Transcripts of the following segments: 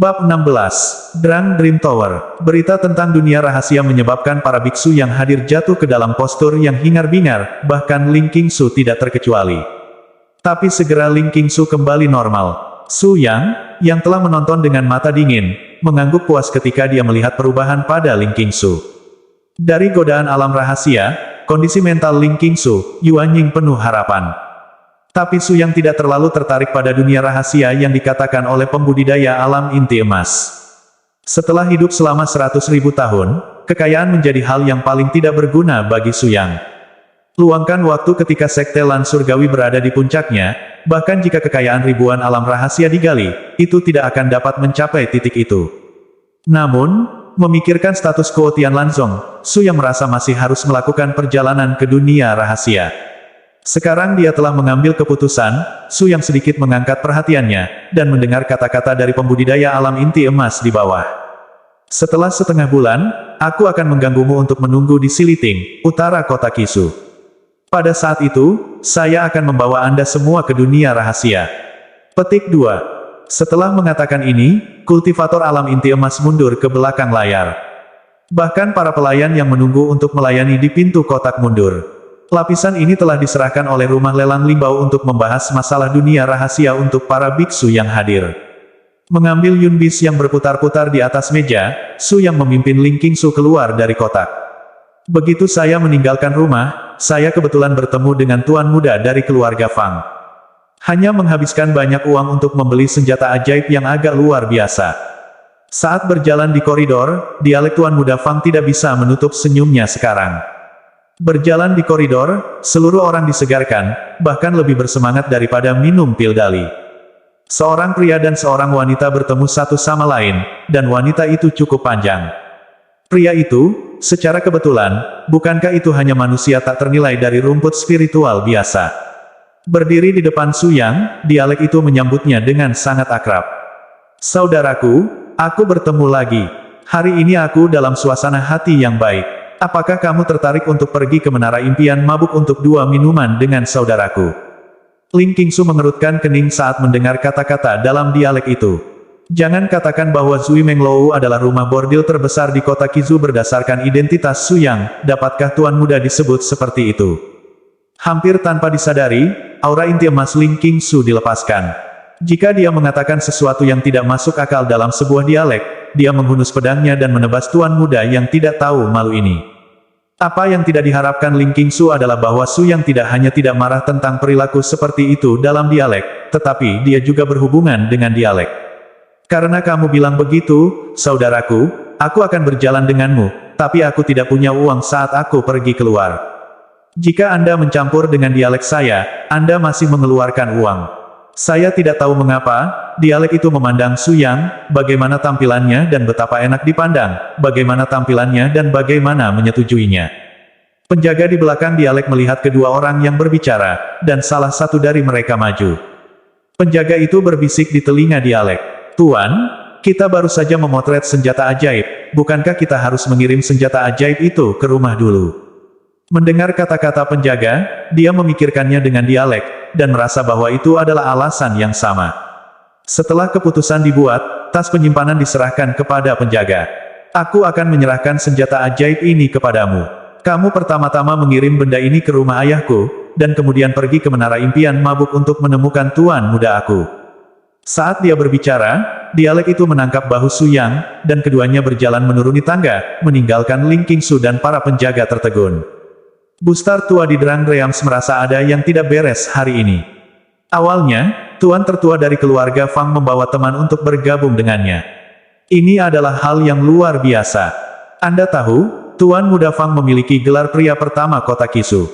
Bab 16. Drang Dream Tower. Berita tentang dunia rahasia menyebabkan para biksu yang hadir jatuh ke dalam postur yang hingar-bingar, bahkan Ling Qingsu tidak terkecuali. Tapi segera Ling Qingsu kembali normal. Su yang telah menonton dengan mata dingin, mengangguk puas ketika dia melihat perubahan pada Ling Qingsu. Dari godaan alam rahasia, kondisi mental Ling Qingsu, Yuan Ying penuh harapan. Tapi Su Yang tidak terlalu tertarik pada dunia rahasia yang dikatakan oleh pembudidaya alam inti emas. Setelah hidup selama 100.000 tahun, kekayaan menjadi hal yang paling tidak berguna bagi Su Yang. Luangkan waktu ketika sekte Lan Surgawi berada di puncaknya, bahkan jika kekayaan ribuan alam rahasia digali, itu tidak akan dapat mencapai titik itu. Namun, memikirkan status quo Tian Lanzong, Su Yang merasa masih harus melakukan perjalanan ke dunia rahasia. Sekarang dia telah mengambil keputusan. Su Yang sedikit mengangkat perhatiannya, dan mendengar kata-kata dari pembudidaya alam inti emas di bawah. Setelah setengah bulan, aku akan mengganggumu untuk menunggu di Siliting, utara kota Kisu. Pada saat itu, saya akan membawa Anda semua ke dunia rahasia. Petik 2. Setelah mengatakan ini, kultivator alam inti emas mundur ke belakang layar. Bahkan para pelayan yang menunggu untuk melayani di pintu kotak mundur. Lapisan ini telah diserahkan oleh rumah lelang Limbao untuk membahas masalah dunia rahasia untuk para biksu yang hadir. Mengambil Yunbis yang berputar-putar di atas meja, Su Yang memimpin Ling Qingsu keluar dari kotak. Begitu saya meninggalkan rumah, saya kebetulan bertemu dengan tuan muda dari keluarga Fang. Hanya menghabiskan banyak uang untuk membeli senjata ajaib yang agak luar biasa. Saat berjalan di koridor, dialek tuan muda Fang tidak bisa menutup senyumnya sekarang. Berjalan di koridor, seluruh orang disegarkan, bahkan lebih bersemangat daripada minum pil dali. Seorang pria dan seorang wanita bertemu satu sama lain, dan wanita itu cukup panjang. Pria itu, secara kebetulan, bukankah itu hanya manusia tak ternilai dari rumput spiritual biasa? Berdiri di depan Su Yang, dialek itu menyambutnya dengan sangat akrab. Saudaraku, aku bertemu lagi. Hari ini aku dalam suasana hati yang baik. Apakah kamu tertarik untuk pergi ke Menara Impian Mabuk untuk 2 minuman dengan saudaraku? Ling Qingsu mengerutkan kening saat mendengar kata-kata dalam dialek itu. Jangan katakan bahwa Zui Menglou adalah rumah bordil terbesar di kota Kizu berdasarkan identitas Su Yang, dapatkah tuan muda disebut seperti itu? Hampir tanpa disadari, aura inti emas Ling Qingsu dilepaskan. Jika dia mengatakan sesuatu yang tidak masuk akal dalam sebuah dialek, dia menghunus pedangnya dan menebas tuan muda yang tidak tahu malu ini. Apa yang tidak diharapkan Ling Qingsu adalah bahwa Su Yang tidak hanya tidak marah tentang perilaku seperti itu dalam dialek, tetapi dia juga berhubungan dengan dialek. Karena kamu bilang begitu, saudaraku, aku akan berjalan denganmu, tapi aku tidak punya uang saat aku pergi keluar. Jika Anda mencampur dengan dialek saya, Anda masih mengeluarkan uang. Saya tidak tahu mengapa, dialek itu memandang Su Yang, bagaimana tampilannya dan betapa enak dipandang, bagaimana tampilannya dan bagaimana menyetujuinya. Penjaga di belakang dialek melihat kedua orang yang berbicara, dan salah satu dari mereka maju. Penjaga itu berbisik di telinga dialek. Tuan, kita baru saja memotret senjata ajaib, bukankah kita harus mengirim senjata ajaib itu ke rumah dulu? Mendengar kata-kata penjaga, dia memikirkannya dengan dialek, dan merasa bahwa itu adalah alasan yang sama. Setelah keputusan dibuat, tas penyimpanan diserahkan kepada penjaga. Aku akan menyerahkan senjata ajaib ini kepadamu. Kamu pertama-tama mengirim benda ini ke rumah ayahku, dan kemudian pergi ke Menara Impian Mabuk untuk menemukan tuan muda aku. Saat dia berbicara, dialek itu menangkap bahu Su Yang, dan keduanya berjalan menuruni tangga, meninggalkan Ling Qingsu dan para penjaga tertegun. Bustar tua di Drang Reams merasa ada yang tidak beres hari ini. Awalnya, tuan tertua dari keluarga Fang membawa teman untuk bergabung dengannya. Ini adalah hal yang luar biasa. Anda tahu, tuan muda Fang memiliki gelar pria pertama kota Kisu.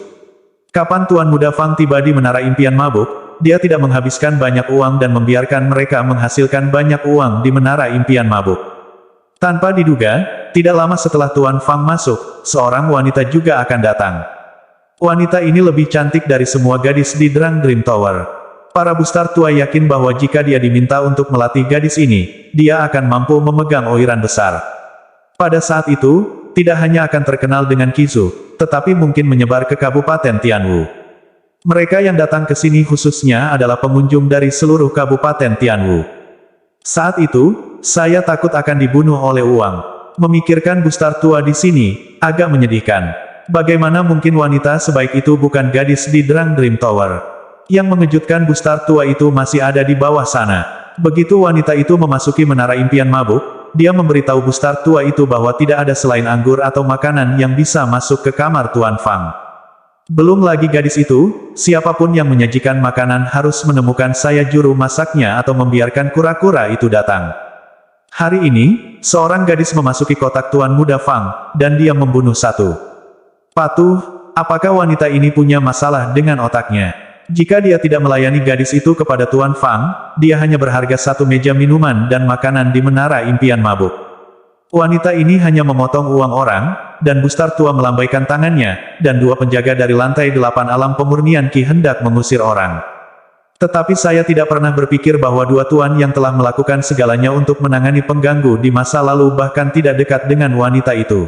Kapan tuan muda Fang tiba di Menara Impian Mabuk, dia tidak menghabiskan banyak uang dan membiarkan mereka menghasilkan banyak uang di Menara Impian Mabuk. Tanpa diduga, tidak lama setelah tuan Fang masuk, seorang wanita juga akan datang. Wanita ini lebih cantik dari semua gadis di Drang Dream Tower. Para bustar tua yakin bahwa jika dia diminta untuk melatih gadis ini, dia akan mampu memegang oiran besar. Pada saat itu, tidak hanya akan terkenal dengan Kizu, tetapi mungkin menyebar ke Kabupaten Tianwu. Mereka yang datang ke sini khususnya adalah pengunjung dari seluruh Kabupaten Tianwu. Saat itu, saya takut akan dibunuh oleh uang. Memikirkan Bustar tua di sini, agak menyedihkan. Bagaimana mungkin wanita sebaik itu bukan gadis di Drang Dream Tower? Yang mengejutkan Bustar tua itu masih ada di bawah sana. Begitu wanita itu memasuki menara impian mabuk, dia memberitahu Bustar tua itu bahwa tidak ada selain anggur atau makanan yang bisa masuk ke kamar Tuan Fang. Belum lagi gadis itu, siapapun yang menyajikan makanan harus menemukan saya juru masaknya atau membiarkan kura-kura itu datang. Hari ini, seorang gadis memasuki kotak Tuan Muda Fang, dan dia membunuh satu. Patuh, apakah wanita ini punya masalah dengan otaknya? Jika dia tidak melayani gadis itu kepada Tuan Fang, dia hanya berharga satu meja minuman dan makanan di menara impian mabuk. Wanita ini hanya memotong uang orang, dan Bustar tua melambaikan tangannya, dan dua penjaga dari lantai 8 alam pemurnian Ki hendak mengusir orang. Tetapi saya tidak pernah berpikir bahwa dua tuan yang telah melakukan segalanya untuk menangani pengganggu di masa lalu bahkan tidak dekat dengan wanita itu.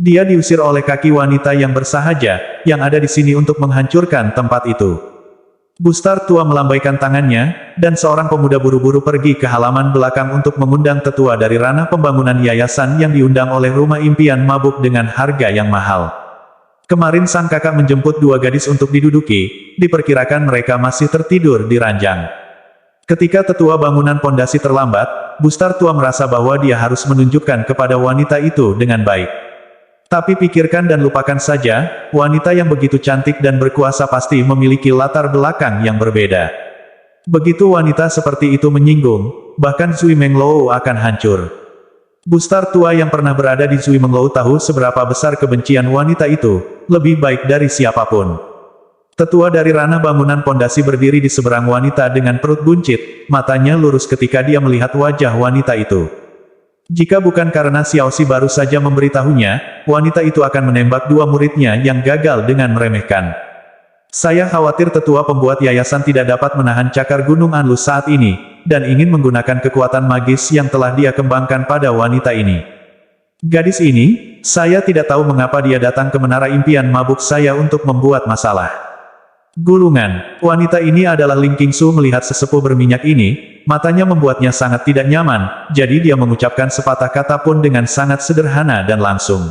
Dia diusir oleh kaki wanita yang bersahaja, yang ada di sini untuk menghancurkan tempat itu. Bustar tua melambaikan tangannya, dan seorang pemuda buru-buru pergi ke halaman belakang untuk mengundang tetua dari ranah pembangunan yayasan yang diundang oleh rumah impian mabuk dengan harga yang mahal. Kemarin sang kakak menjemput dua gadis untuk diduduki, diperkirakan mereka masih tertidur di ranjang. Ketika tetua bangunan pondasi terlambat, Bustar tua merasa bahwa dia harus menunjukkan kepada wanita itu dengan baik. Tapi pikirkan dan lupakan saja, wanita yang begitu cantik dan berkuasa pasti memiliki latar belakang yang berbeda. Begitu wanita seperti itu menyinggung, bahkan Zui Menglou akan hancur. Bustar tua yang pernah berada di Zui Menglou tahu seberapa besar kebencian wanita itu, lebih baik dari siapapun. Tetua dari ranah bangunan pondasi berdiri di seberang wanita dengan perut buncit, matanya lurus ketika dia melihat wajah wanita itu. Jika bukan karena Xiaoxi baru saja memberitahunya, wanita itu akan menembak dua muridnya yang gagal dengan meremehkan. Saya khawatir tetua pembuat yayasan tidak dapat menahan cakar Gunung Anlu saat ini, dan ingin menggunakan kekuatan magis yang telah dia kembangkan pada wanita ini. Gadis ini, saya tidak tahu mengapa dia datang ke menara impian mabuk saya untuk membuat masalah. Gulungan, wanita ini adalah Ling Qingsu melihat sesepuh berminyak ini, matanya membuatnya sangat tidak nyaman, jadi dia mengucapkan sepatah kata pun dengan sangat sederhana dan langsung.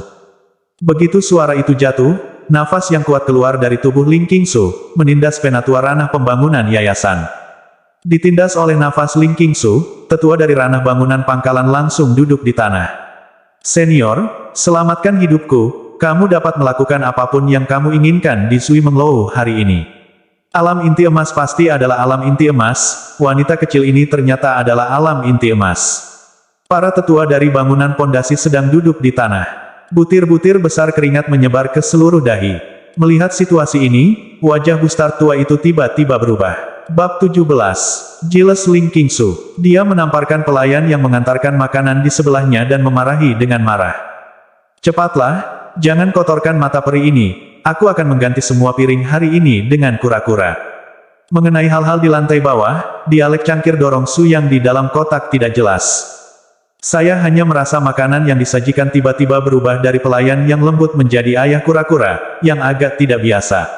Begitu suara itu jatuh, nafas yang kuat keluar dari tubuh Ling Qingsu, menindas penatua ranah pembangunan yayasan. Ditindas oleh nafas Ling Qingsu, tetua dari ranah bangunan pangkalan langsung duduk di tanah. Senior, selamatkan hidupku. Kamu dapat melakukan apapun yang kamu inginkan di Zui Menglou hari ini. Alam inti emas pasti adalah alam inti emas, wanita kecil ini ternyata adalah alam inti emas. Para tetua dari bangunan pondasi sedang duduk di tanah. Butir-butir besar keringat menyebar ke seluruh dahi. Melihat situasi ini, wajah Bustar tua itu tiba-tiba berubah. Bab 17. Jealous Ling Qingsu. Dia menamparkan pelayan yang mengantarkan makanan di sebelahnya dan memarahi dengan marah. Cepatlah. Jangan kotorkan mata peri ini, aku akan mengganti semua piring hari ini dengan kura-kura. Mengenai hal-hal di lantai bawah, dialek cangkir dorong Su yang di dalam kotak tidak jelas. Saya hanya merasa makanan yang disajikan tiba-tiba berubah dari pelayan yang lembut menjadi ayah kura-kura, yang agak tidak biasa.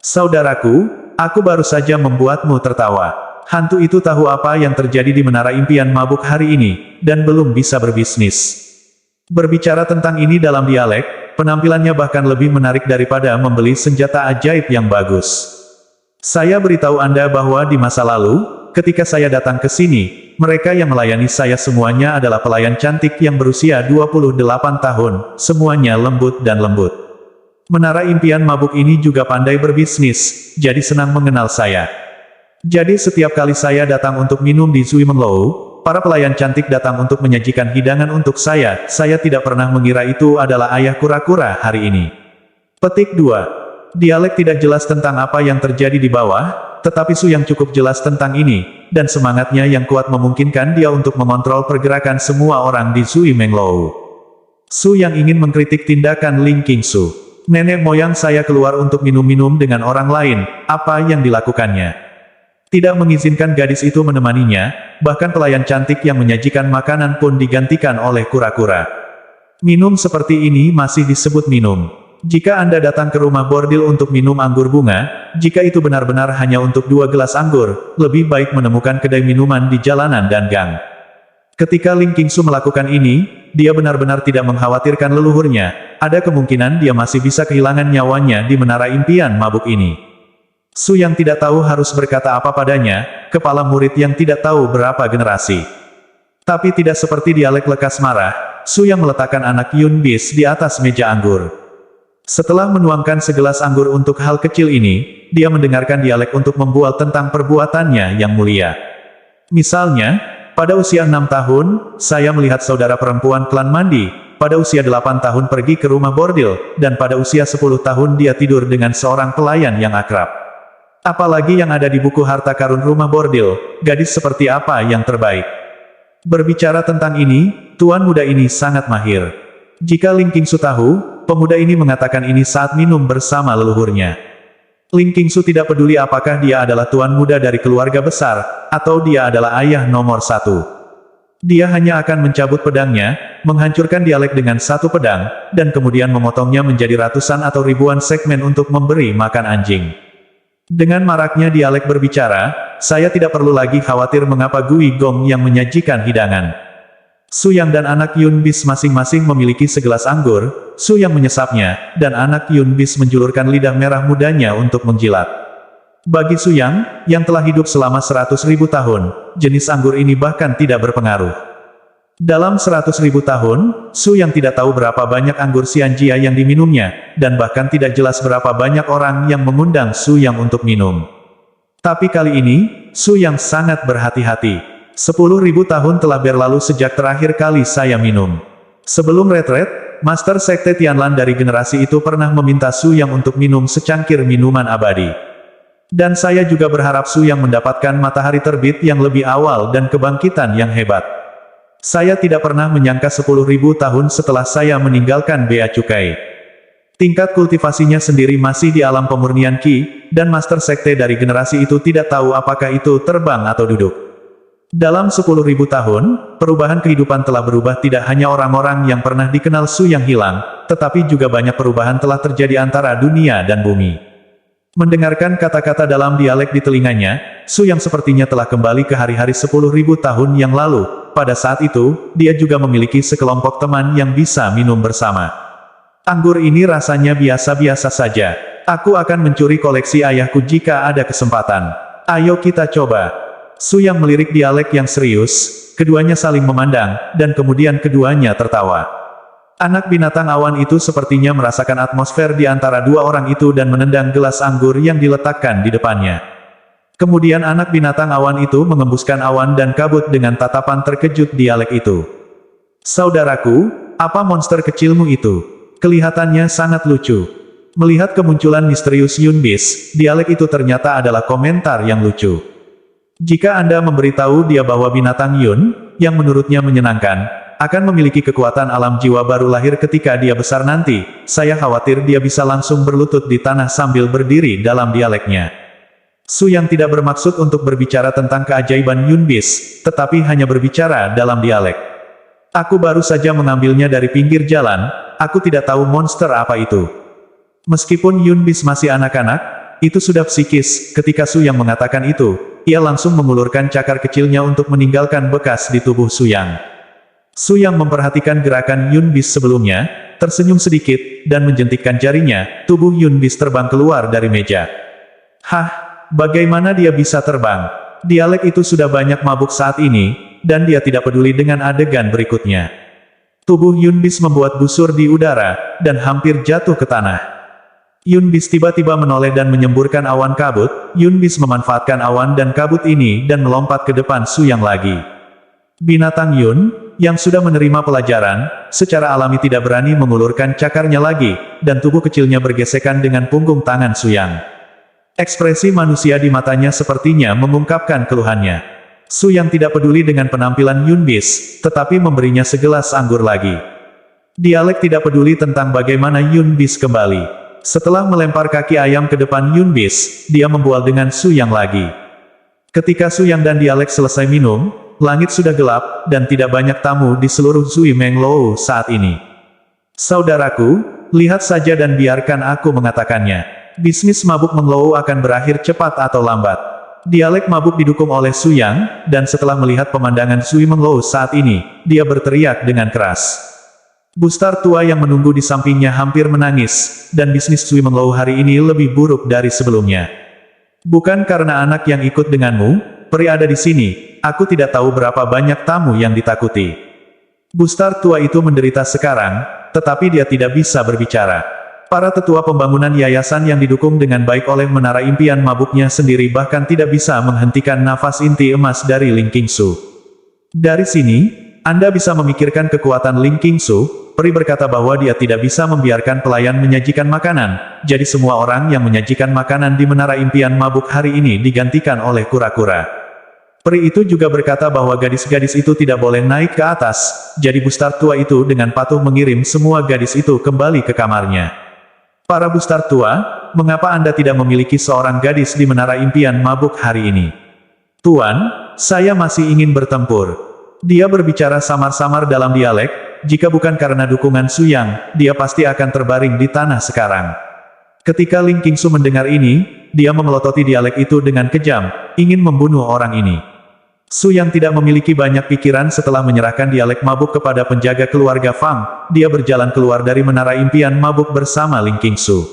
Saudaraku, aku baru saja membuatmu tertawa. Hantu itu tahu apa yang terjadi di menara impian mabuk hari ini, dan belum bisa berbisnis. Berbicara tentang ini dalam dialek, penampilannya bahkan lebih menarik daripada membeli senjata ajaib yang bagus. Saya beritahu Anda bahwa di masa lalu, ketika saya datang ke sini, mereka yang melayani saya semuanya adalah pelayan cantik yang berusia 28 tahun, semuanya lembut dan lembut. Menara impian mabuk ini juga pandai berbisnis, jadi senang mengenal saya. Jadi setiap kali saya datang untuk minum di Zui Menglou, para pelayan cantik datang untuk menyajikan hidangan untuk saya tidak pernah mengira itu adalah ayah kura-kura hari ini. Petik 2. Dialek tidak jelas tentang apa yang terjadi di bawah, tetapi Su yang cukup jelas tentang ini, dan semangatnya yang kuat memungkinkan dia untuk mengontrol pergerakan semua orang di Zui Menglou. Su yang ingin mengkritik tindakan Ling Qingsu. Nenek moyang saya keluar untuk minum-minum dengan orang lain, apa yang dilakukannya? Tidak mengizinkan gadis itu menemaninya, bahkan pelayan cantik yang menyajikan makanan pun digantikan oleh kura-kura. Minum seperti ini masih disebut minum. Jika Anda datang ke rumah bordil untuk minum anggur bunga, jika itu benar-benar hanya untuk 2 gelas anggur, lebih baik menemukan kedai minuman di jalanan dan gang. Ketika Ling Qingsu melakukan ini, dia benar-benar tidak mengkhawatirkan leluhurnya, ada kemungkinan dia masih bisa kehilangan nyawanya di menara impian mabuk ini. Su yang tidak tahu harus berkata apa padanya, kepala murid yang tidak tahu berapa generasi. Tapi tidak seperti dialek lekas marah, Su yang meletakkan anak Yun Bis di atas meja anggur. Setelah menuangkan segelas anggur untuk hal kecil ini, dia mendengarkan dialek untuk membual tentang perbuatannya yang mulia. Misalnya, pada usia 6 tahun, saya melihat saudara perempuan klan mandi, pada usia 8 tahun pergi ke rumah bordil, dan pada usia 10 tahun dia tidur dengan seorang pelayan yang akrab. Apalagi yang ada di buku harta karun rumah bordil, gadis seperti apa yang terbaik. Berbicara tentang ini, tuan muda ini sangat mahir. Jika Ling Qingsu tahu, pemuda ini mengatakan ini saat minum bersama leluhurnya. Ling Qingsu tidak peduli apakah dia adalah tuan muda dari keluarga besar, atau dia adalah ayah nomor 1. Dia hanya akan mencabut pedangnya, menghancurkan dialek dengan satu pedang, dan kemudian memotongnya menjadi ratusan atau ribuan segmen untuk memberi makan anjing. Dengan maraknya dialek berbicara, saya tidak perlu lagi khawatir mengapa Gui Gong yang menyajikan hidangan. Su Yang dan anak Yun Bis masing-masing memiliki segelas anggur, Su Yang menyesapnya, dan anak Yun Bis menjulurkan lidah merah mudanya untuk menjilat. Bagi Su yang telah hidup selama 100.000 tahun, jenis anggur ini bahkan tidak berpengaruh. Dalam 100.000 tahun, Su Yang tidak tahu berapa banyak anggur Xianjia yang diminumnya, dan bahkan tidak jelas berapa banyak orang yang mengundang Su Yang untuk minum. Tapi kali ini, Su Yang sangat berhati-hati. 10.000 tahun telah berlalu sejak terakhir kali saya minum. Sebelum retret, Master Sekte Tianlan dari generasi itu pernah meminta Su Yang untuk minum secangkir minuman abadi. Dan saya juga berharap Su Yang mendapatkan matahari terbit yang lebih awal dan kebangkitan yang hebat. Saya tidak pernah menyangka 10.000 tahun setelah saya meninggalkan Bea Cukai. Tingkat kultivasinya sendiri masih di alam pemurnian Qi, dan Master Sekte dari generasi itu tidak tahu apakah itu terbang atau duduk. Dalam 10.000 tahun, perubahan kehidupan telah berubah tidak hanya orang-orang yang pernah dikenal Su Yang hilang, tetapi juga banyak perubahan telah terjadi antara dunia dan bumi. Mendengarkan kata-kata dalam dialek di telinganya, Su Yang sepertinya telah kembali ke hari-hari 10.000 tahun yang lalu. Pada saat itu, dia juga memiliki sekelompok teman yang bisa minum bersama. Anggur ini rasanya biasa-biasa saja. Aku akan mencuri koleksi ayahku jika ada kesempatan. Ayo kita coba. Su Yang melirik dialek yang serius, keduanya saling memandang, dan kemudian keduanya tertawa. Anak binatang awan itu sepertinya merasakan atmosfer di antara dua orang itu dan menendang gelas anggur yang diletakkan di depannya. Kemudian anak binatang awan itu mengembuskan awan dan kabut dengan tatapan terkejut dialek itu. Saudaraku, apa monster kecilmu itu? Kelihatannya sangat lucu. Melihat kemunculan misterius Yun Bis, dialek itu ternyata adalah komentar yang lucu. Jika Anda memberitahu dia bahwa binatang Yun, yang menurutnya menyenangkan, akan memiliki kekuatan alam jiwa baru lahir ketika dia besar nanti, saya khawatir dia bisa langsung berlutut di tanah sambil berdiri dalam dialeknya. Su Yang tidak bermaksud untuk berbicara tentang keajaiban Yun Bis, tetapi hanya berbicara dalam dialek. Aku baru saja mengambilnya dari pinggir jalan, aku tidak tahu monster apa itu. Meskipun Yun Bis masih anak-anak, itu sudah psikis. Ketika Su Yang mengatakan itu, ia langsung mengulurkan cakar kecilnya untuk meninggalkan bekas di tubuh Su Yang. Su Yang memperhatikan gerakan Yun Bis sebelumnya, tersenyum sedikit, dan menjentikkan jarinya, tubuh Yun Bis terbang keluar dari meja. Hah, bagaimana dia bisa terbang? Dialek itu sudah banyak mabuk saat ini, dan dia tidak peduli dengan adegan berikutnya. Tubuh Yun Bis membuat busur di udara, dan hampir jatuh ke tanah. Yun Bis tiba-tiba menoleh dan menyemburkan awan kabut. Yun Bis memanfaatkan awan dan kabut ini dan melompat ke depan Su Yang lagi. Binatang Yun, yang sudah menerima pelajaran, secara alami tidak berani mengulurkan cakarnya lagi, dan tubuh kecilnya bergesekan dengan punggung tangan Su Yang. Ekspresi manusia di matanya sepertinya mengungkapkan keluhannya. Su Yang tidak peduli dengan penampilan Yun Bis, tetapi memberinya segelas anggur lagi. Dialek tidak peduli tentang bagaimana Yun Bis kembali. Setelah melempar kaki ayam ke depan Yun Bis, dia membual dengan Su Yang lagi. Ketika Su Yang dan dialek selesai minum, langit sudah gelap, dan tidak banyak tamu di seluruh Zui Menglou saat ini. Saudaraku, lihat saja dan biarkan aku mengatakannya. Bisnis mabuk Menglou akan berakhir cepat atau lambat. Dialek mabuk didukung oleh Su Yang, dan setelah melihat pemandangan Sui Menglou saat ini, dia berteriak dengan keras. Bustar tua yang menunggu di sampingnya hampir menangis, dan bisnis Sui Menglou hari ini lebih buruk dari sebelumnya. Bukan karena anak yang ikut denganmu, peri ada di sini, aku tidak tahu berapa banyak tamu yang ditakuti. Bustar tua itu menderita sekarang, tetapi dia tidak bisa berbicara. Para tetua pembangunan yayasan yang didukung dengan baik oleh menara impian mabuknya sendiri bahkan tidak bisa menghentikan nafas inti emas dari Ling Qingsu. Dari sini, Anda bisa memikirkan kekuatan Ling Qingsu. Peri berkata bahwa dia tidak bisa membiarkan pelayan menyajikan makanan, jadi semua orang yang menyajikan makanan di menara impian mabuk hari ini digantikan oleh kura-kura. Peri itu juga berkata bahwa gadis-gadis itu tidak boleh naik ke atas, jadi Bustar tua itu dengan patuh mengirim semua gadis itu kembali ke kamarnya. Para Bustar tua, mengapa Anda tidak memiliki seorang gadis di menara impian mabuk hari ini? Tuan, saya masih ingin bertempur. Dia berbicara samar-samar dalam dialek, jika bukan karena dukungan Su Yang, dia pasti akan terbaring di tanah sekarang. Ketika Ling Qingsu mendengar ini, dia memelototi dialek itu dengan kejam, ingin membunuh orang ini. Su Yang tidak memiliki banyak pikiran setelah menyerahkan dialek mabuk kepada penjaga keluarga Fang, dia berjalan keluar dari menara impian mabuk bersama Ling Qingsu.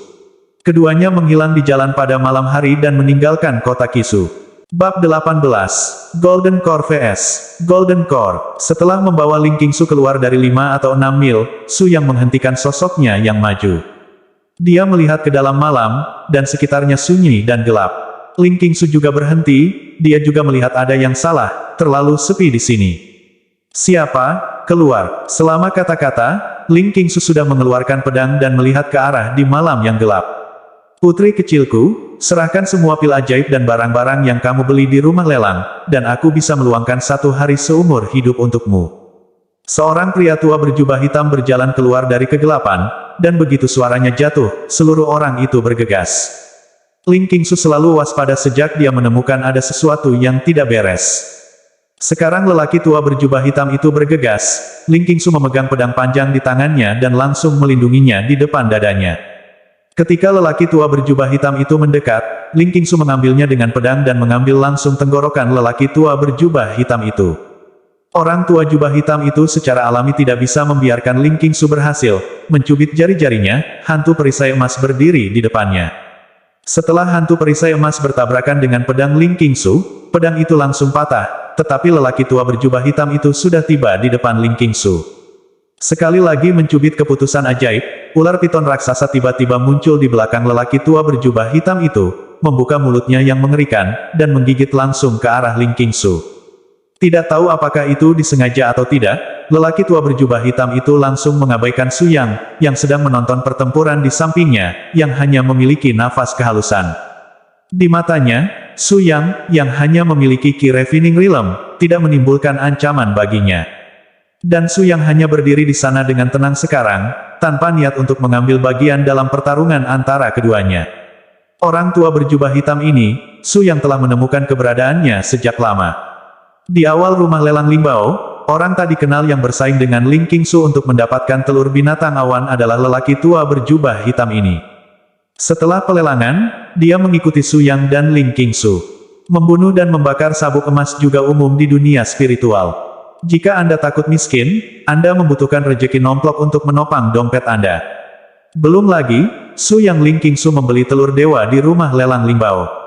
Keduanya menghilang di jalan pada malam hari dan meninggalkan kota Qishu. Bab 18. Golden Core vs. Golden Core. Setelah membawa Ling Qingsu keluar dari 5 atau 6 mil, Su Yang menghentikan sosoknya yang maju. Dia melihat ke dalam malam, dan sekitarnya sunyi dan gelap. Ling Qingsu juga berhenti, dia juga melihat ada yang salah, terlalu sepi di sini. Siapa? Keluar. Selama kata-kata, Ling Qingsu sudah mengeluarkan pedang dan melihat ke arah di malam yang gelap. Putri kecilku, serahkan semua pil ajaib dan barang-barang yang kamu beli di rumah lelang, dan aku bisa meluangkan 1 hari seumur hidup untukmu. Seorang pria tua berjubah hitam berjalan keluar dari kegelapan, dan begitu suaranya jatuh, seluruh orang itu bergegas. Ling Qingsu selalu waspada sejak dia menemukan ada sesuatu yang tidak beres. Sekarang lelaki tua berjubah hitam itu bergegas, Ling Qingsu memegang pedang panjang di tangannya dan langsung melindunginya di depan dadanya. Ketika lelaki tua berjubah hitam itu mendekat, Ling Qingsu mengambilnya dengan pedang dan mengambil langsung tenggorokan lelaki tua berjubah hitam itu. Orang tua jubah hitam itu secara alami tidak bisa membiarkan Ling Qingsu berhasil, mencubit jari-jarinya, hantu perisai emas berdiri di depannya. Setelah hantu perisai emas bertabrakan dengan pedang Ling Qingsu, pedang itu langsung patah, tetapi lelaki tua berjubah hitam itu sudah tiba di depan Ling Qingsu. Sekali lagi mencubit keputusan ajaib, ular piton raksasa tiba-tiba muncul di belakang lelaki tua berjubah hitam itu, membuka mulutnya yang mengerikan, dan menggigit langsung ke arah Ling Qingsu. Tidak tahu apakah itu disengaja atau tidak, lelaki tua berjubah hitam itu langsung mengabaikan Su Yang, yang sedang menonton pertempuran di sampingnya, yang hanya memiliki nafas kehalusan. Di matanya, Su Yang, yang hanya memiliki Ki Refining Realm, tidak menimbulkan ancaman baginya. Dan Su Yang hanya berdiri di sana dengan tenang sekarang, tanpa niat untuk mengambil bagian dalam pertarungan antara keduanya. Orang tua berjubah hitam ini, Su Yang telah menemukan keberadaannya sejak lama. Di awal rumah lelang Limbao, orang tak dikenal yang bersaing dengan Ling Qingsu untuk mendapatkan telur binatang awan adalah lelaki tua berjubah hitam ini. Setelah pelelangan, dia mengikuti Su Yang dan Ling Qingsu. Membunuh dan membakar sabuk emas juga umum di dunia spiritual. Jika Anda takut miskin, Anda membutuhkan rejeki nomplok untuk menopang dompet Anda. Belum lagi, Su Yang Ling Qingsu membeli telur dewa di rumah lelang Limbao.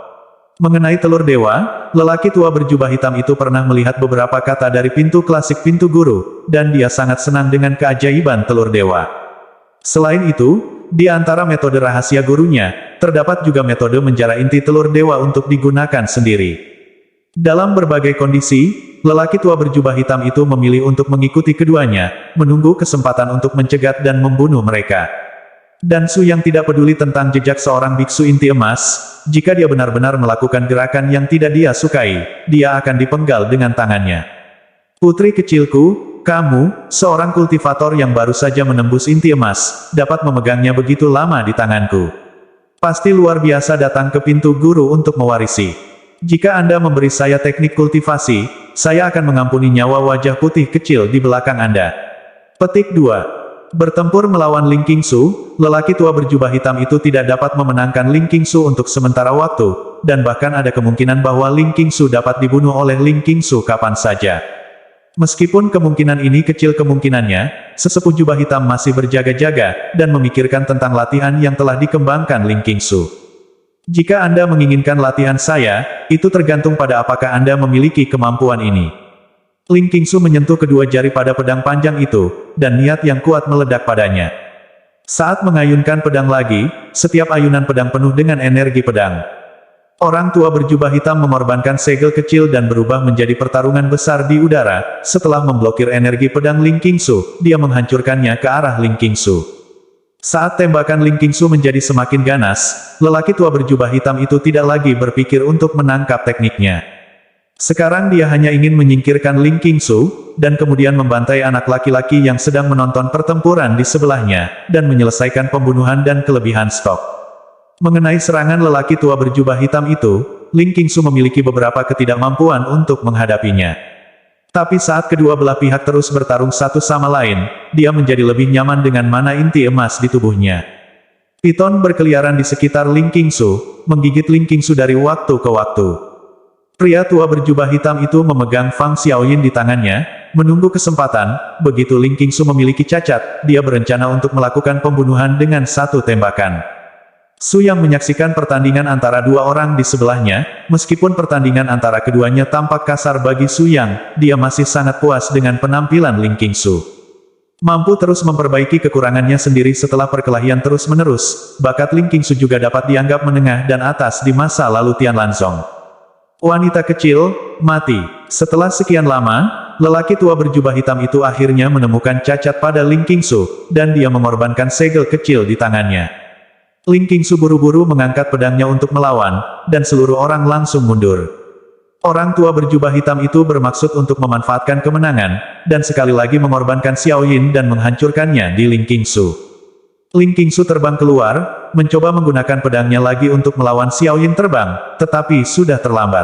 Mengenai telur dewa, lelaki tua berjubah hitam itu pernah melihat beberapa kata dari pintu klasik pintu guru, dan dia sangat senang dengan keajaiban telur dewa. Selain itu, di antara metode rahasia gurunya, terdapat juga metode menjara inti telur dewa untuk digunakan sendiri. Dalam berbagai kondisi, lelaki tua berjubah hitam itu memilih untuk mengikuti keduanya, menunggu kesempatan untuk mencegat dan membunuh mereka. Dan Su Yang tidak peduli tentang jejak seorang biksu inti emas, jika dia benar-benar melakukan gerakan yang tidak dia sukai, dia akan dipenggal dengan tangannya. Putri kecilku, kamu, seorang kultivator yang baru saja menembus inti emas, dapat memegangnya begitu lama di tanganku. Pasti luar biasa datang ke pintu guru untuk mewarisi. Jika Anda memberi saya teknik kultivasi, saya akan mengampuni nyawa wajah putih kecil di belakang Anda. Petik 2. Bertempur melawan Ling Qingsu, lelaki tua berjubah hitam itu tidak dapat memenangkan Ling Qingsu untuk sementara waktu, dan bahkan ada kemungkinan bahwa Ling Qingsu dapat dibunuh oleh Ling Qingsu kapan saja. Meskipun kemungkinan ini kecil kemungkinannya, sesepuh jubah hitam masih berjaga-jaga, dan memikirkan tentang latihan yang telah dikembangkan Ling Qingsu. Jika Anda menginginkan latihan saya, itu tergantung pada apakah Anda memiliki kemampuan ini. Ling Qingsu menyentuh kedua jari pada pedang panjang itu, dan niat yang kuat meledak padanya. Saat mengayunkan pedang lagi, setiap ayunan pedang penuh dengan energi pedang. Orang tua berjubah hitam mengorbankan segel kecil dan berubah menjadi pertarungan besar di udara. Setelah memblokir energi pedang Ling Qingsu, dia menghancurkannya ke arah Ling Qingsu. Saat tembakan Ling Qingsu menjadi semakin ganas, lelaki tua berjubah hitam itu tidak lagi berpikir untuk menangkap tekniknya. Sekarang dia hanya ingin menyingkirkan Ling Qingsu, dan kemudian membantai anak laki-laki yang sedang menonton pertempuran di sebelahnya, dan menyelesaikan pembunuhan dan kelebihan stok. Mengenai serangan lelaki tua berjubah hitam itu, Ling Qingsu memiliki beberapa ketidakmampuan untuk menghadapinya. Tapi saat kedua belah pihak terus bertarung satu sama lain, dia menjadi lebih nyaman dengan mana inti emas di tubuhnya. Piton berkeliaran di sekitar Ling Qingsu, menggigit Ling Qingsu dari waktu ke waktu. Pria tua berjubah hitam itu memegang Fang Xiaoyin di tangannya, menunggu kesempatan. Begitu Ling Qingsu memiliki cacat, dia berencana untuk melakukan pembunuhan dengan satu tembakan. Su Yang menyaksikan pertandingan antara dua orang di sebelahnya, meskipun pertandingan antara keduanya tampak kasar bagi Su Yang, dia masih sangat puas dengan penampilan Ling Qingsu. Mampu terus memperbaiki kekurangannya sendiri setelah perkelahian terus-menerus, bakat Ling Qingsu juga dapat dianggap menengah dan atas di masa lalu Tian Lanzong. Wanita kecil, mati. Setelah sekian lama, lelaki tua berjubah hitam itu akhirnya menemukan cacat pada Ling Qingsu, dan dia mengorbankan segel kecil di tangannya. Ling Qingsu buru-buru mengangkat pedangnya untuk melawan, dan seluruh orang langsung mundur. Orang tua berjubah hitam itu bermaksud untuk memanfaatkan kemenangan, dan sekali lagi mengorbankan Xiaoyin dan menghancurkannya di Ling Qingsu. Ling Qingsu terbang keluar, mencoba menggunakan pedangnya lagi untuk melawan Xiaoyin terbang, tetapi sudah terlambat.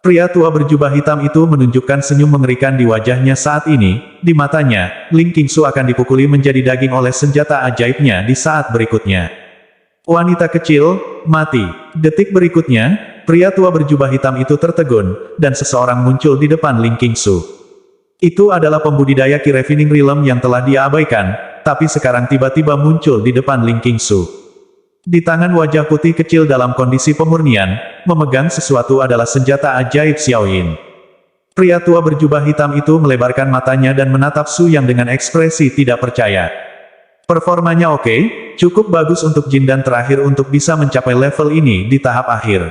Pria tua berjubah hitam itu menunjukkan senyum mengerikan di wajahnya saat ini, di matanya, Ling Qingsu akan dipukuli menjadi daging oleh senjata ajaibnya di saat berikutnya. Wanita kecil, mati. Detik berikutnya, pria tua berjubah hitam itu tertegun, dan seseorang muncul di depan Ling Qingsu. Itu adalah pembudidaya Qi Refining Realm yang telah dia abaikan, tapi sekarang tiba-tiba muncul di depan Ling Qingsu. Di tangan wajah putih kecil dalam kondisi pemurnian, memegang sesuatu adalah senjata ajaib Xiaoyin. Pria tua berjubah hitam itu melebarkan matanya dan menatap Su Yang dengan ekspresi tidak percaya. Performanya oke, cukup bagus untuk Jin dan terakhir untuk bisa mencapai level ini di tahap akhir.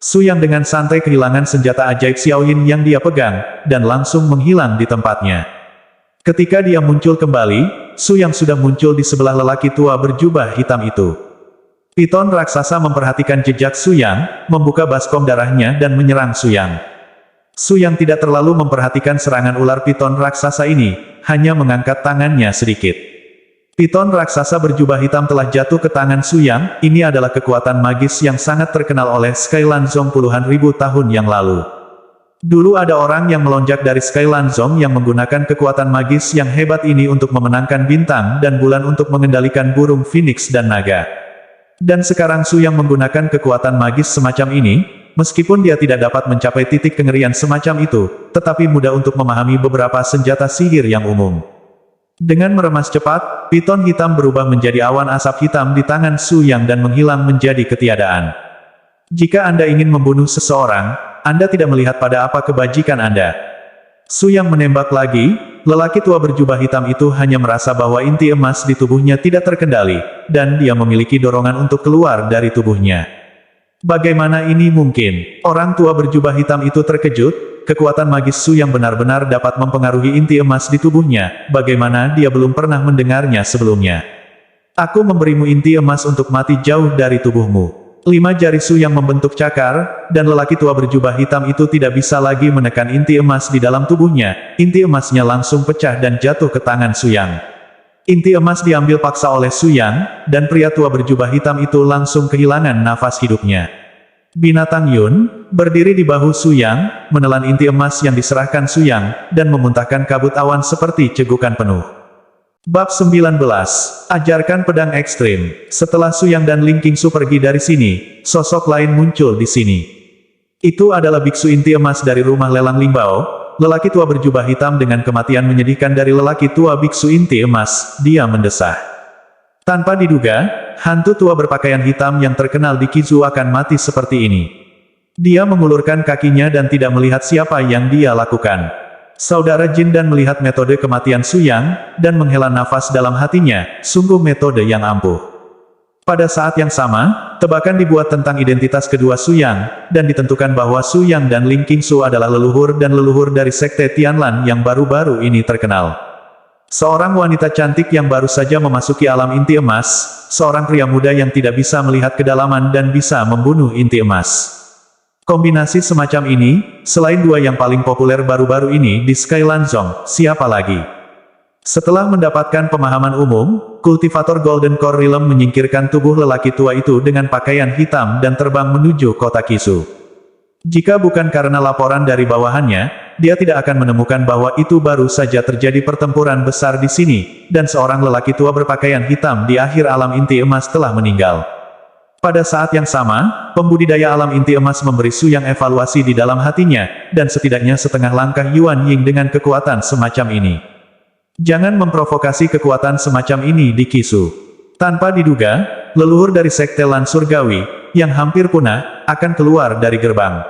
Su Yang dengan santai kehilangan senjata ajaib Xiaoyin yang dia pegang, dan langsung menghilang di tempatnya. Ketika dia muncul kembali, Su Yang sudah muncul di sebelah lelaki tua berjubah hitam itu. Piton raksasa memperhatikan jejak Su Yang, membuka baskom darahnya dan menyerang Su Yang. Su Yang tidak terlalu memperhatikan serangan ular piton raksasa ini, hanya mengangkat tangannya sedikit. Piton raksasa berjubah hitam telah jatuh ke tangan Su Yang. Ini adalah kekuatan magis yang sangat terkenal oleh Sky Lanzong puluhan ribu tahun yang lalu. Dulu ada orang yang melonjak dari Sky Lanzong yang menggunakan kekuatan magis yang hebat ini untuk memenangkan bintang dan bulan untuk mengendalikan burung phoenix dan naga. Dan sekarang Su Yang menggunakan kekuatan magis semacam ini, meskipun dia tidak dapat mencapai titik kengerian semacam itu, tetapi mudah untuk memahami beberapa senjata sihir yang umum. Dengan meremas cepat, piton hitam berubah menjadi awan asap hitam di tangan Su Yang dan menghilang menjadi ketiadaan. Jika Anda ingin membunuh seseorang, Anda tidak melihat pada apa kebajikan Anda. Su Yang menembak lagi, lelaki tua berjubah hitam itu hanya merasa bahwa inti emas di tubuhnya tidak terkendali, dan dia memiliki dorongan untuk keluar dari tubuhnya. Bagaimana ini mungkin? Orang tua berjubah hitam itu terkejut. Kekuatan magis Su Yang benar-benar dapat mempengaruhi inti emas di tubuhnya, bagaimana dia belum pernah mendengarnya sebelumnya. Aku memberimu inti emas untuk mati jauh dari tubuhmu. 5 jari Su Yang membentuk cakar, dan lelaki tua berjubah hitam itu tidak bisa lagi menekan inti emas di dalam tubuhnya, inti emasnya langsung pecah dan jatuh ke tangan Su Yang. Inti emas diambil paksa oleh Su Yang, dan pria tua berjubah hitam itu langsung kehilangan nafas hidupnya. Binatang Yun, berdiri di bahu Su Yang, menelan inti emas yang diserahkan Su Yang, dan memuntahkan kabut awan seperti cegukan penuh. Bab 19. Ajarkan pedang ekstrim. Setelah Su Yang dan Ling Qingsu pergi dari sini, sosok lain muncul di sini. Itu adalah biksu inti emas dari rumah lelang Lingbao, lelaki tua berjubah hitam dengan kematian menyedihkan dari lelaki tua biksu inti emas, dia mendesah. Tanpa diduga, hantu tua berpakaian hitam yang terkenal di Kizu akan mati seperti ini. Dia mengulurkan kakinya dan tidak melihat siapa yang dia lakukan. Saudara Jin dan melihat metode kematian Su Yang, dan menghela nafas dalam hatinya, sungguh metode yang ampuh. Pada saat yang sama, tebakan dibuat tentang identitas kedua Su Yang, dan ditentukan bahwa Su Yang dan Ling Qingsu adalah leluhur dan leluhur dari Sekte Tianlan yang baru-baru ini terkenal. Seorang wanita cantik yang baru saja memasuki alam inti emas, seorang pria muda yang tidak bisa melihat kedalaman dan bisa membunuh inti emas. Kombinasi semacam ini, selain dua yang paling populer baru-baru ini di Skyland Zone, siapa lagi? Setelah mendapatkan pemahaman umum, kultivator Golden Core Realm menyingkirkan tubuh lelaki tua itu dengan pakaian hitam dan terbang menuju kota Kisu. Jika bukan karena laporan dari bawahannya, dia tidak akan menemukan bahwa itu baru saja terjadi pertempuran besar di sini, dan seorang lelaki tua berpakaian hitam di akhir alam inti emas telah meninggal. Pada saat yang sama, pembudidaya alam inti emas memberi Su Yang evaluasi di dalam hatinya, dan setidaknya setengah langkah Yuan Ying dengan kekuatan semacam ini. Jangan memprovokasi kekuatan semacam ini di Kisu. Tanpa diduga, leluhur dari Sekte Lan Surgawi, yang hampir punah, akan keluar dari gerbang.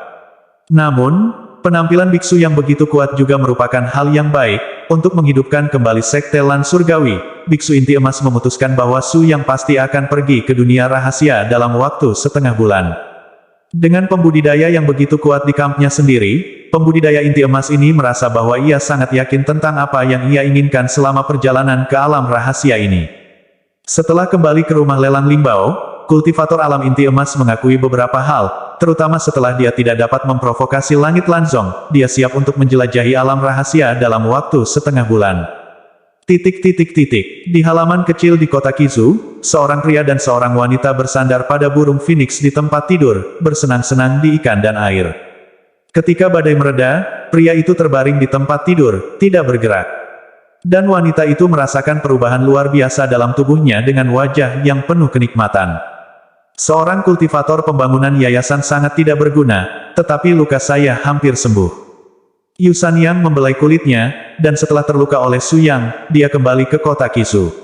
Namun, penampilan biksu yang begitu kuat juga merupakan hal yang baik, untuk menghidupkan kembali Sekte Lan Surgawi. Biksu inti emas memutuskan bahwa Su Yang pasti akan pergi ke dunia rahasia dalam waktu setengah bulan. Dengan pembudidaya yang begitu kuat di kampnya sendiri, pembudidaya inti emas ini merasa bahwa ia sangat yakin tentang apa yang ia inginkan selama perjalanan ke alam rahasia ini. Setelah kembali ke rumah lelang Lingbao, kultivator alam inti emas mengakui beberapa hal, terutama setelah dia tidak dapat memprovokasi langit Lanzong, dia siap untuk menjelajahi alam rahasia dalam waktu setengah bulan. Di halaman kecil di kota Kizu, seorang pria dan seorang wanita bersandar pada burung phoenix di tempat tidur, bersenang-senang di ikan dan air. Ketika badai mereda, pria itu terbaring di tempat tidur, tidak bergerak. Dan wanita itu merasakan perubahan luar biasa dalam tubuhnya dengan wajah yang penuh kenikmatan. Seorang kultivator pembangunan yayasan sangat tidak berguna, tetapi luka saya hampir sembuh. Yu Sanyang membelai kulitnya, dan setelah terluka oleh Su Yang, dia kembali ke kota Kizu.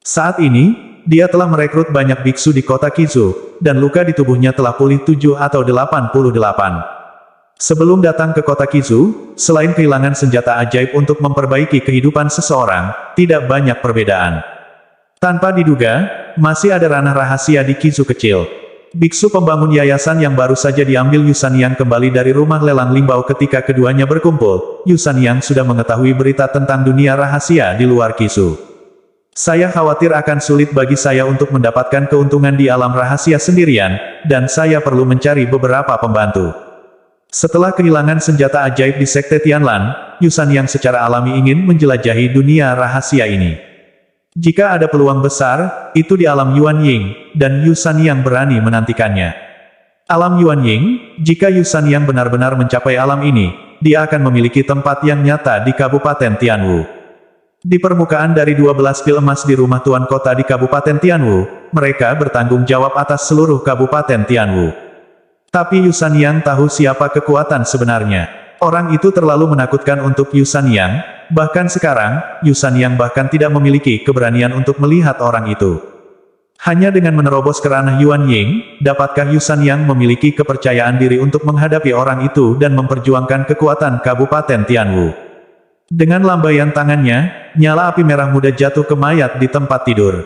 Saat ini, dia telah merekrut banyak biksu di kota Kizu, dan luka di tubuhnya telah pulih 7 atau 88. Sebelum datang ke kota Kizu, selain kehilangan senjata ajaib untuk memperbaiki kehidupan seseorang, tidak banyak perbedaan. Tanpa diduga, masih ada ranah rahasia di Kizu kecil. Biksu pembangun yayasan yang baru saja diambil Yu Sanyang kembali dari rumah lelang Lingbao ketika keduanya berkumpul. Yu Sanyang sudah mengetahui berita tentang dunia rahasia di luar Kisu. Saya khawatir akan sulit bagi saya untuk mendapatkan keuntungan di alam rahasia sendirian, dan saya perlu mencari beberapa pembantu. Setelah kehilangan senjata ajaib di Sekte Tianlan, Yu Sanyang secara alami ingin menjelajahi dunia rahasia ini. Jika ada peluang besar, itu di alam Yuan Ying, dan Yu Sanyang berani menantikannya. Alam Yuan Ying, jika Yu Sanyang benar-benar mencapai alam ini, dia akan memiliki tempat yang nyata di Kabupaten Tianwu. Di permukaan dari 12 pil emas di rumah tuan kota di Kabupaten Tianwu, mereka bertanggung jawab atas seluruh Kabupaten Tianwu. Tapi Yu Sanyang tahu siapa kekuatan sebenarnya. Orang itu terlalu menakutkan untuk Yu Sanyang, bahkan sekarang, Yu Sanyang bahkan tidak memiliki keberanian untuk melihat orang itu. Hanya dengan menerobos ke ranah Yuan Ying, dapatkah Yu Sanyang memiliki kepercayaan diri untuk menghadapi orang itu dan memperjuangkan kekuatan Kabupaten Tianwu. Dengan lambaian tangannya, nyala api merah muda jatuh ke mayat di tempat tidur.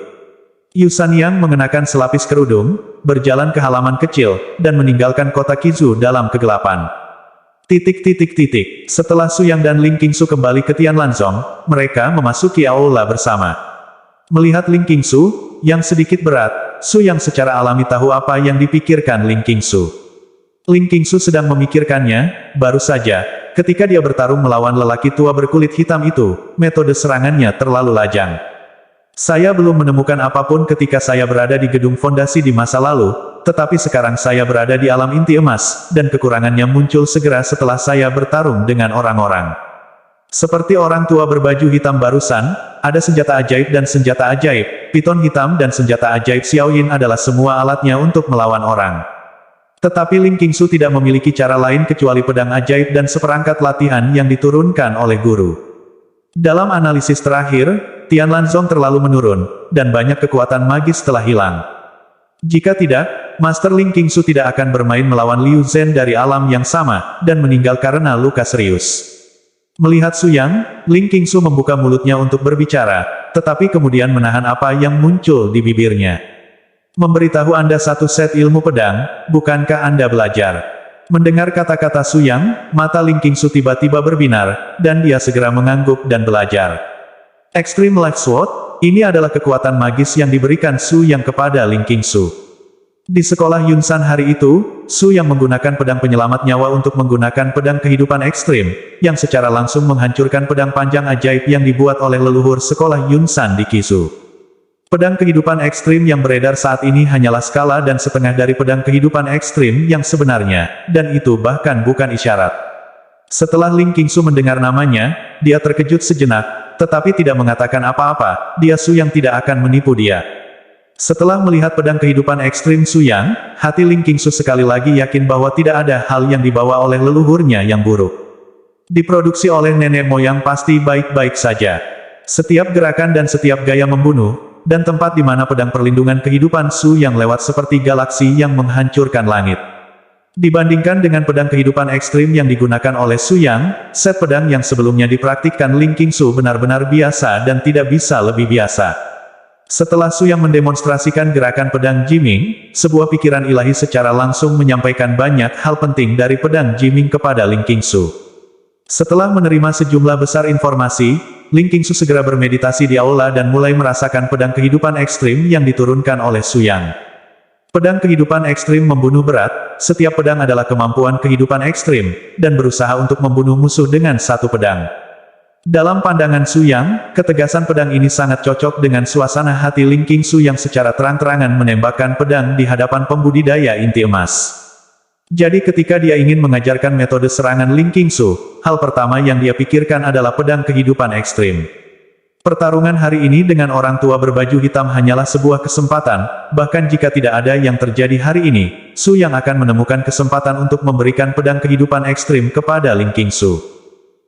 Yu Sanyang mengenakan selapis kerudung, berjalan ke halaman kecil, dan meninggalkan kota Kizu dalam kegelapan. Setelah Su Yang dan Ling Qingsu kembali ke Tianlanzong, mereka memasuki aula bersama. Melihat Ling Qingsu, yang sedikit berat, Su Yang secara alami tahu apa yang dipikirkan Ling Qingsu. Ling Qingsu sedang memikirkannya, baru saja, ketika dia bertarung melawan lelaki tua berkulit hitam itu, metode serangannya terlalu lajang. Saya belum menemukan apapun ketika saya berada di gedung fondasi di masa lalu, tetapi sekarang saya berada di alam inti emas, dan kekurangannya muncul segera setelah saya bertarung dengan orang-orang. Seperti orang tua berbaju hitam barusan, ada senjata ajaib dan senjata ajaib, piton hitam dan senjata ajaib Xiaoyin adalah semua alatnya untuk melawan orang. Tetapi Ling Qingsu tidak memiliki cara lain kecuali pedang ajaib dan seperangkat latihan yang diturunkan oleh guru. Dalam analisis terakhir, Tian Lanzong terlalu menurun, dan banyak kekuatan magis telah hilang. Jika tidak, Master Ling Qingsu tidak akan bermain melawan Liu Zhen dari alam yang sama, dan meninggal karena luka serius. Melihat Su Yang, Ling Qingsu membuka mulutnya untuk berbicara, tetapi kemudian menahan apa yang muncul di bibirnya. Memberitahu Anda satu set ilmu pedang, bukankah Anda belajar? Mendengar kata-kata Su Yang, mata Ling Qingsu tiba-tiba berbinar, dan dia segera mengangguk dan belajar. Extreme Life Sword, ini adalah kekuatan magis yang diberikan Su Yang kepada Ling Qingsu. Di sekolah Yunsan hari itu, Su Yang menggunakan pedang penyelamat nyawa untuk menggunakan pedang kehidupan ekstrim, yang secara langsung menghancurkan pedang panjang ajaib yang dibuat oleh leluhur sekolah Yunsan di Kisu. Pedang kehidupan ekstrim yang beredar saat ini hanyalah skala dan setengah dari pedang kehidupan ekstrim yang sebenarnya, dan itu bahkan bukan isyarat. Setelah Ling Qingsu mendengar namanya, dia terkejut sejenak, tetapi tidak mengatakan apa-apa, dia Su Yang tidak akan menipu dia. Setelah melihat pedang kehidupan ekstrim Su Yang, hati Ling Qingsu sekali lagi yakin bahwa tidak ada hal yang dibawa oleh leluhurnya yang buruk. Diproduksi oleh nenek moyang pasti baik-baik saja. Setiap gerakan dan setiap gaya membunuh, dan tempat di mana pedang perlindungan kehidupan Su Yang lewat seperti galaksi yang menghancurkan langit. Dibandingkan dengan pedang kehidupan ekstrim yang digunakan oleh Su Yang, set pedang yang sebelumnya dipraktikkan Ling Qingsu benar-benar biasa dan tidak bisa lebih biasa. Setelah Su Yang mendemonstrasikan gerakan pedang Jiming, sebuah pikiran ilahi secara langsung menyampaikan banyak hal penting dari pedang Jiming kepada Ling Qingsu. Setelah menerima sejumlah besar informasi, Ling Qingsu segera bermeditasi di aula dan mulai merasakan pedang kehidupan ekstrim yang diturunkan oleh Su Yang. Pedang kehidupan ekstrim membunuh berat, setiap pedang adalah kemampuan kehidupan ekstrim, dan berusaha untuk membunuh musuh dengan satu pedang. Dalam pandangan Su Yang, ketegasan pedang ini sangat cocok dengan suasana hati Ling Qingsu yang secara terang-terangan menembakkan pedang di hadapan pembudidaya inti emas. Jadi ketika dia ingin mengajarkan metode serangan Ling Qingsu, hal pertama yang dia pikirkan adalah pedang kehidupan ekstrim. Pertarungan hari ini dengan orang tua berbaju hitam hanyalah sebuah kesempatan, bahkan jika tidak ada yang terjadi hari ini, Su Yang akan menemukan kesempatan untuk memberikan pedang kehidupan ekstrim kepada Ling Qingsu.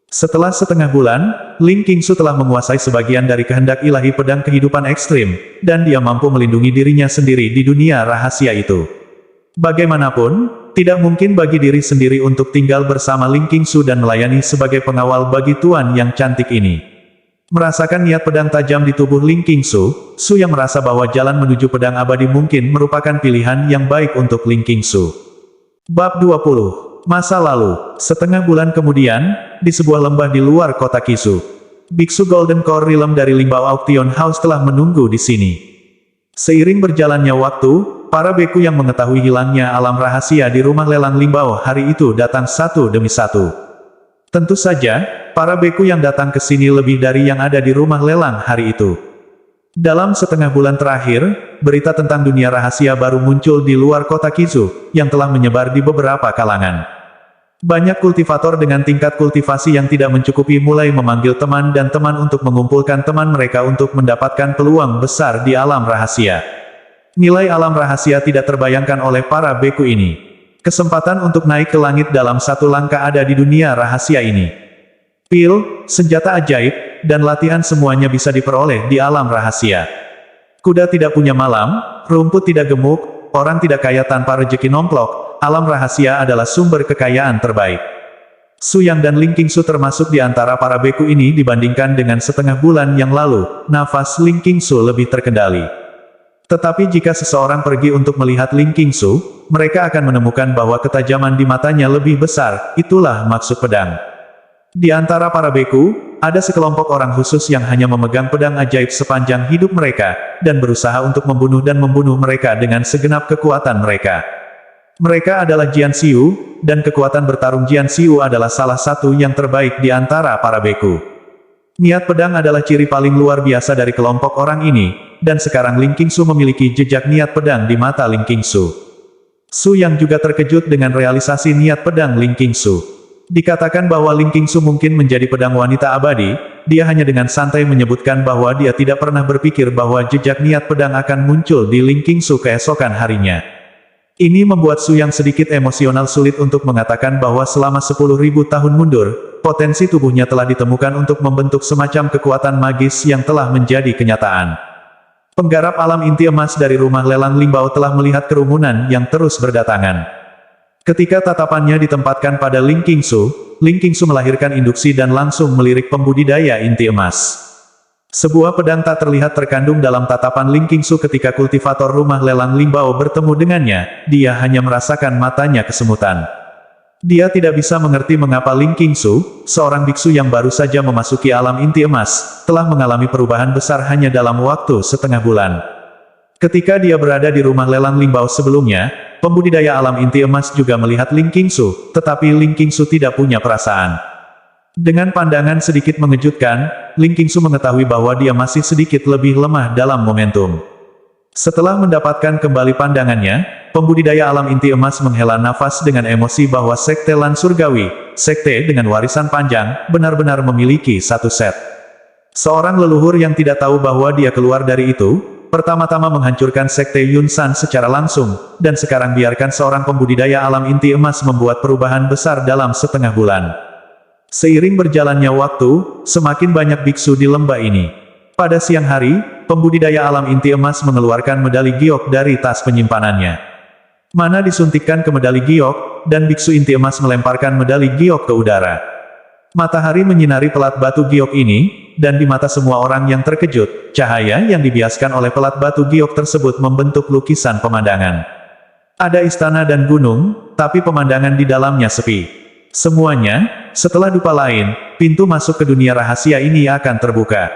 Setelah setengah bulan, Ling Qingsu telah menguasai sebagian dari kehendak ilahi pedang kehidupan ekstrim, dan dia mampu melindungi dirinya sendiri di dunia rahasia itu. Bagaimanapun, tidak mungkin bagi diri sendiri untuk tinggal bersama Ling Qingsu dan melayani sebagai pengawal bagi tuan yang cantik ini. Merasakan niat pedang tajam di tubuh Ling Qingsu, Su Yang merasa bahwa jalan menuju pedang abadi mungkin merupakan pilihan yang baik untuk Ling Qingsu. Bab 20. Masa lalu, setengah bulan kemudian, di sebuah lembah di luar kota Kisu, Biksu Golden Core Realm dari Limbao Auction House telah menunggu di sini. Seiring berjalannya waktu, para beku yang mengetahui hilangnya alam rahasia di rumah lelang Limbao hari itu datang satu demi satu. Tentu saja, para beku yang datang ke sini lebih dari yang ada di rumah lelang hari itu. Dalam setengah bulan terakhir, berita tentang dunia rahasia baru muncul di luar kota Kizu, yang telah menyebar di beberapa kalangan. Banyak kultivator dengan tingkat kultivasi yang tidak mencukupi mulai memanggil teman dan teman untuk mengumpulkan teman mereka untuk mendapatkan peluang besar di alam rahasia. Nilai alam rahasia tidak terbayangkan oleh para beku ini. Kesempatan untuk naik ke langit dalam satu langkah ada di dunia rahasia ini. Pil, senjata ajaib, dan latihan semuanya bisa diperoleh di alam rahasia. Kuda tidak punya malam, rumput tidak gemuk, orang tidak kaya tanpa rejeki nomplok. Alam rahasia adalah sumber kekayaan terbaik. Su Yang dan Ling Qingsu termasuk di antara para beku ini dibandingkan dengan setengah bulan yang lalu, nafas Ling Qingsu lebih terkendali. Tetapi jika seseorang pergi untuk melihat Ling Qingsu, mereka akan menemukan bahwa ketajaman di matanya lebih besar, itulah maksud pedang. Di antara para beku, ada sekelompok orang khusus yang hanya memegang pedang ajaib sepanjang hidup mereka, dan berusaha untuk membunuh dan membunuh mereka dengan segenap kekuatan mereka. Mereka adalah Jian Xiu, dan kekuatan bertarung Jian Xiu adalah salah satu yang terbaik di antara para beku. Niat pedang adalah ciri paling luar biasa dari kelompok orang ini, dan sekarang Ling Qingsu memiliki jejak niat pedang di mata Ling Qingsu. Su Yang juga terkejut dengan realisasi niat pedang Ling Qingsu. Dikatakan bahwa Ling Qingsu mungkin menjadi pedang wanita abadi, dia hanya dengan santai menyebutkan bahwa dia tidak pernah berpikir bahwa jejak niat pedang akan muncul di Ling Qingsu keesokan harinya. Ini membuat Su Yang sedikit emosional, sulit untuk mengatakan bahwa selama 10.000 tahun mundur, potensi tubuhnya telah ditemukan untuk membentuk semacam kekuatan magis yang telah menjadi kenyataan. Penggarap alam inti emas dari rumah lelang Limbao telah melihat kerumunan yang terus berdatangan. Ketika tatapannya ditempatkan pada Ling Qingsu melahirkan induksi dan langsung melirik pembudidaya inti emas. Sebuah pedang tak terlihat terkandung dalam tatapan Ling Qingsu ketika kultivator rumah lelang Limbao bertemu dengannya, dia hanya merasakan matanya kesemutan. Dia tidak bisa mengerti mengapa Ling Qingsu, seorang biksu yang baru saja memasuki alam inti emas, telah mengalami perubahan besar hanya dalam waktu setengah bulan. Ketika dia berada di rumah lelang Limbao sebelumnya, pembudidaya alam inti emas juga melihat Ling Qingsu, tetapi Ling Qingsu tidak punya perasaan. Dengan pandangan sedikit mengejutkan, Ling Qingsu mengetahui bahwa dia masih sedikit lebih lemah dalam momentum. Setelah mendapatkan kembali pandangannya, pembudidaya alam inti emas menghela nafas dengan emosi bahwa Sekte Lan Surgawi, sekte dengan warisan panjang, benar-benar memiliki satu set. Seorang leluhur yang tidak tahu bahwa dia keluar dari itu, pertama-tama menghancurkan Sekte Yunsan secara langsung, dan sekarang biarkan seorang pembudidaya alam inti emas membuat perubahan besar dalam setengah bulan. Seiring berjalannya waktu, semakin banyak biksu di lembah ini. Pada siang hari, pembudidaya alam inti emas mengeluarkan medali giok dari tas penyimpanannya. Mana disuntikkan ke medali giok, dan biksu inti emas melemparkan medali giok ke udara. Matahari menyinari pelat batu giok ini, dan di mata semua orang yang terkejut, cahaya yang dibiaskan oleh pelat batu giok tersebut membentuk lukisan pemandangan. Ada istana dan gunung, tapi pemandangan di dalamnya sepi. Semuanya, setelah dupa lain, pintu masuk ke dunia rahasia ini akan terbuka.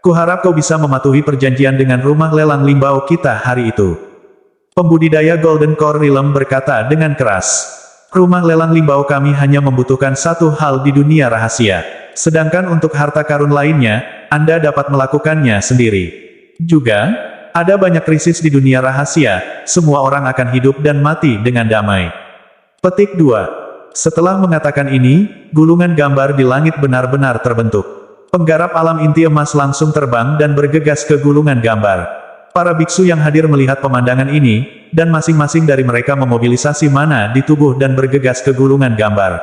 Kuharap kau bisa mematuhi perjanjian dengan rumah lelang Limbao kita hari itu. Pembudidaya Golden Core Realm berkata dengan keras. Rumah lelang Limbao kami hanya membutuhkan satu hal di dunia rahasia. Sedangkan untuk harta karun lainnya, Anda dapat melakukannya sendiri. Juga, ada banyak krisis di dunia rahasia, semua orang akan hidup dan mati dengan damai. Petik 2. Setelah mengatakan ini, gulungan gambar di langit benar-benar terbentuk. Penggarap alam inti emas langsung terbang dan bergegas ke gulungan gambar. Para biksu yang hadir melihat pemandangan ini, dan masing-masing dari mereka memobilisasi mana di tubuh dan bergegas ke gulungan gambar.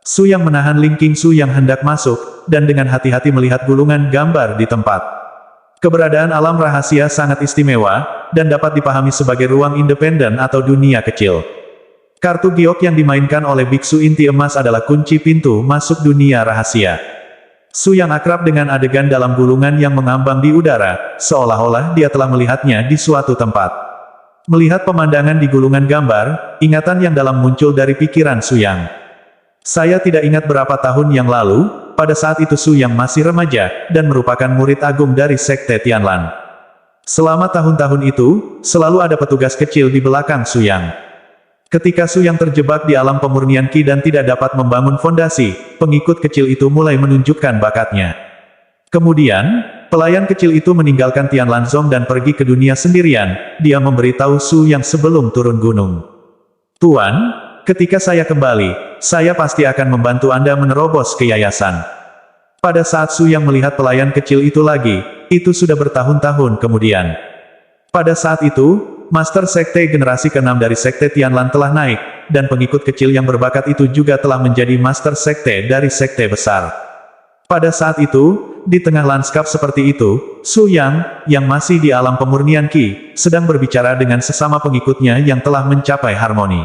Su Yang menahan Ling Qingsu yang hendak masuk, dan dengan hati-hati melihat gulungan gambar di tempat. Keberadaan alam rahasia sangat istimewa, dan dapat dipahami sebagai ruang independen atau dunia kecil. Kartu giok yang dimainkan oleh biksu inti emas adalah kunci pintu masuk dunia rahasia. Su Yang akrab dengan adegan dalam gulungan yang mengambang di udara, seolah-olah dia telah melihatnya di suatu tempat. Melihat pemandangan di gulungan gambar, ingatan yang dalam muncul dari pikiran Su Yang. Saya tidak ingat berapa tahun yang lalu, pada saat itu Su Yang masih remaja, dan merupakan murid agung dari Sekte Tianlan. Selama tahun-tahun itu, selalu ada petugas kecil di belakang Su Yang. Ketika Su Yang terjebak di alam pemurnian Qi dan tidak dapat membangun fondasi, pengikut kecil itu mulai menunjukkan bakatnya. Kemudian, pelayan kecil itu meninggalkan Tianlanzong dan pergi ke dunia sendirian, dia memberitahu Su Yang sebelum turun gunung. Tuan, ketika saya kembali, saya pasti akan membantu Anda menerobos ke yayasan. Pada saat Su Yang melihat pelayan kecil itu lagi, itu sudah bertahun-tahun kemudian. Pada saat itu, Master Sekte generasi ke-6 dari Sekte Tianlan telah naik, dan pengikut kecil yang berbakat itu juga telah menjadi Master Sekte dari Sekte besar. Pada saat itu, di tengah lanskap seperti itu, Su Yang, yang masih di alam pemurnian Qi, sedang berbicara dengan sesama pengikutnya yang telah mencapai harmoni.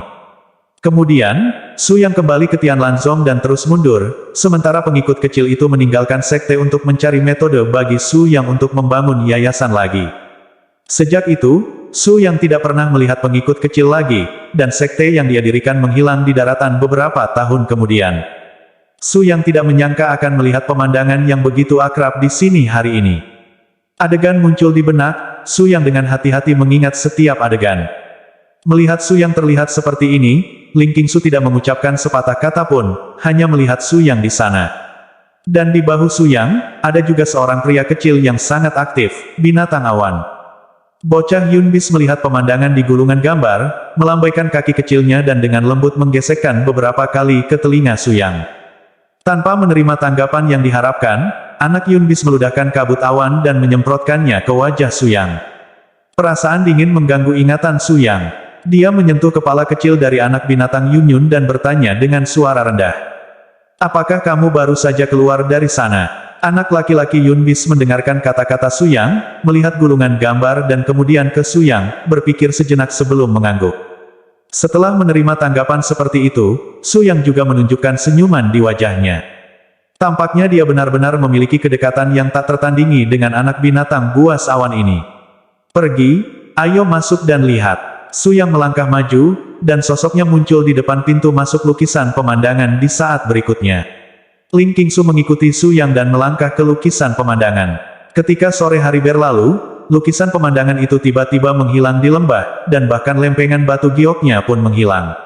Kemudian, Su Yang kembali ke Tianlanzong dan terus mundur, sementara pengikut kecil itu meninggalkan sekte untuk mencari metode bagi Su Yang untuk membangun yayasan lagi. Sejak itu, Su Yang tidak pernah melihat pengikut kecil lagi, dan sekte yang dia dirikan menghilang di daratan beberapa tahun kemudian. Su Yang tidak menyangka akan melihat pemandangan yang begitu akrab di sini hari ini. Adegan muncul di benak, Su Yang dengan hati-hati mengingat setiap adegan. Melihat Su Yang terlihat seperti ini, Ling Qingsu tidak mengucapkan sepatah kata pun, hanya melihat Su Yang di sana. Dan di bahu Su Yang, ada juga seorang pria kecil yang sangat aktif, binatang awan. Bocah Yunbis melihat pemandangan di gulungan gambar, melambaikan kaki kecilnya dan dengan lembut menggesekkan beberapa kali ke telinga Suyang. Tanpa menerima tanggapan yang diharapkan, anak Yunbis meludahkan kabut awan dan menyemprotkannya ke wajah Suyang. Perasaan dingin mengganggu ingatan Suyang. Dia menyentuh kepala kecil dari anak binatang Yunyun dan bertanya dengan suara rendah. Apakah kamu baru saja keluar dari sana? Anak laki-laki Yunbis mendengarkan kata-kata Suyang, melihat gulungan gambar dan kemudian ke Suyang, berpikir sejenak sebelum mengangguk. Setelah menerima tanggapan seperti itu, Suyang juga menunjukkan senyuman di wajahnya. Tampaknya dia benar-benar memiliki kedekatan yang tak tertandingi dengan anak binatang buas awan ini. Pergi, ayo masuk dan lihat. Suyang melangkah maju, dan sosoknya muncul di depan pintu masuk lukisan pemandangan di saat berikutnya. Ling Qingsu mengikuti Suyang dan melangkah ke lukisan pemandangan. Ketika sore hari berlalu, lukisan pemandangan itu tiba-tiba menghilang di lembah, dan bahkan lempengan batu gioknya pun menghilang.